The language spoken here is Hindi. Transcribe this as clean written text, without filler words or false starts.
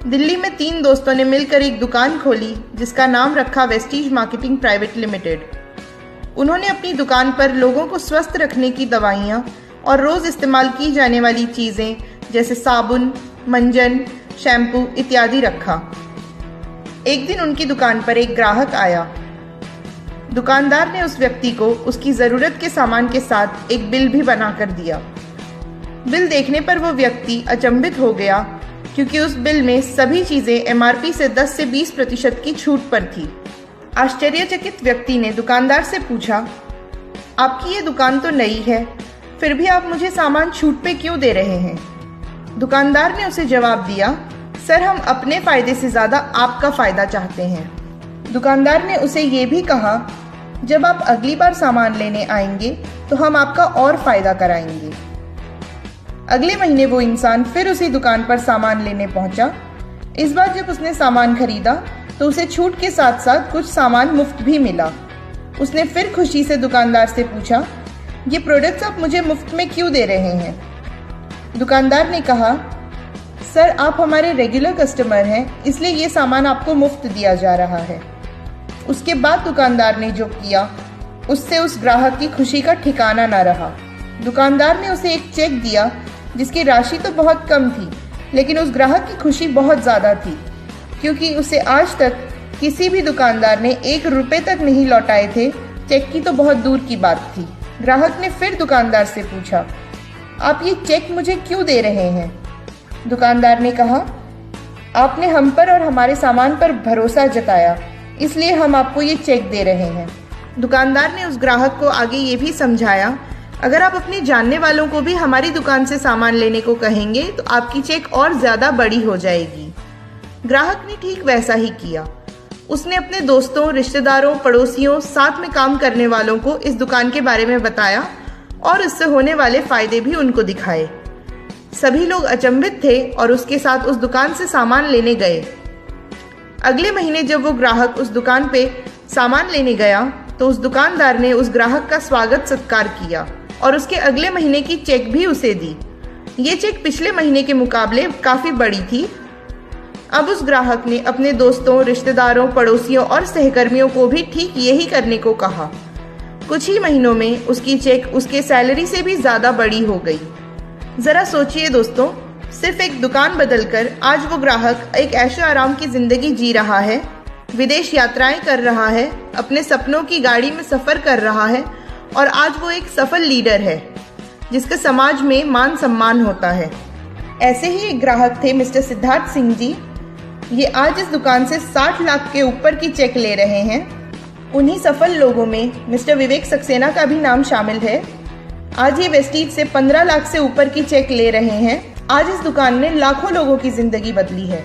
दिल्ली में 3 दोस्तों ने मिलकर एक दुकान खोली जिसका नाम रखा वेस्टीज मार्केटिंग प्राइवेट लिमिटेड। उन्होंने अपनी दुकान पर लोगों को स्वस्थ रखने की दवाइयाँ और रोज़ इस्तेमाल की जाने वाली चीज़ें जैसे साबुन, मंजन, शैम्पू इत्यादि रखा। एक दिन उनकी दुकान पर एक ग्राहक आया। दुकानदार ने उस व्यक्ति को उसकी ज़रूरत के सामान के साथ एक बिल भी बना कर दिया। बिल देखने पर वो व्यक्ति अचंभित हो गया क्योंकि उस बिल में सभी चीज़ें MRP से 10 से 20% की छूट पर थी। आश्चर्यचकित व्यक्ति ने दुकानदार से पूछा, आपकी ये दुकान तो नई है, फिर भी आप मुझे सामान छूट पे क्यों दे रहे हैं? दुकानदार ने उसे जवाब दिया, सर हम अपने फ़ायदे से ज़्यादा आपका फ़ायदा चाहते हैं। दुकानदार ने उसे ये भी कहा, जब आप अगली बार सामान लेने आएंगे तो हम आपका और फ़ायदा कराएंगे। अगले महीने वो इंसान फिर उसी दुकान पर सामान लेने पहुंचा। इस बार जब उसने सामान खरीदा तो उसे छूट के साथ साथ कुछ सामान मुफ्त भी मिला। उसने फिर खुशी से दुकानदार से पूछा, ये प्रोडक्ट्स आप मुझे मुफ्त में क्यों दे रहे हैं? दुकानदार ने कहा, सर आप हमारे रेगुलर कस्टमर हैं, इसलिए ये सामान आपको मुफ्त दिया जा रहा है। उसके बाद दुकानदार ने जो किया उससे उस ग्राहक की खुशी का ठिकाना न रहा। दुकानदार ने उसे एक चेक दिया जिसकी राशि तो बहुत कम थी, लेकिन उस ग्राहक की खुशी बहुत ज़्यादा थी क्योंकि उसे आज तक किसी भी दुकानदार ने 1 रुपये तक नहीं लौटाए थे। चेक की तो बहुत दूर की बात थी। ग्राहक ने फिर दुकानदार से पूछा, आप ये चेक मुझे क्यों दे रहे हैं? दुकानदार ने कहा, आपने हम पर और हमारे सामान पर भरोसा जताया, इसलिए हम आपको ये चेक दे रहे हैं। दुकानदार ने उस ग्राहक को आगे ये भी समझाया, अगर आप अपने जानने वालों को भी हमारी दुकान से सामान लेने को कहेंगे तो आपकी चेक और ज़्यादा बड़ी हो जाएगी। ग्राहक ने ठीक वैसा ही किया। उसने अपने दोस्तों, रिश्तेदारों, पड़ोसियों, साथ में काम करने वालों को इस दुकान के बारे में बताया और इससे होने वाले फ़ायदे भी उनको दिखाए। सभी लोग अचंभित थे और उसके साथ उस दुकान से सामान लेने गए। अगले महीने जब वो ग्राहक उस दुकान पे सामान लेने गया तो उस दुकानदार ने उस ग्राहक का स्वागत सत्कार किया और उसके अगले महीने की चेक भी उसे दी। ये चेक पिछले महीने के मुकाबले काफ़ी बड़ी थी। अब उस ग्राहक ने अपने दोस्तों, रिश्तेदारों, पड़ोसियों और सहकर्मियों को भी ठीक यही करने को कहा। कुछ ही महीनों में उसकी चेक उसके सैलरी से भी ज़्यादा बड़ी हो गई। ज़रा सोचिए दोस्तों, सिर्फ एक दुकान बदलकर आज वो ग्राहक एक ऐशो आराम की ज़िंदगी जी रहा है, विदेश यात्राएं कर रहा है, अपने सपनों की गाड़ी में सफ़र कर रहा है और आज वो एक सफल लीडर है जिसका समाज में मान सम्मान होता है। ऐसे ही एक ग्राहक थे मिस्टर सिद्धार्थ सिंह जी। ये आज इस दुकान से 60 लाख के ऊपर की चेक ले रहे हैं। उन्हीं सफल लोगों में मिस्टर विवेक सक्सेना का भी नाम शामिल है। आज ये वेस्टीज से 15 लाख से ऊपर की चेक ले रहे हैं। आज इस दुकान ने लाखों लोगों की जिंदगी बदली है।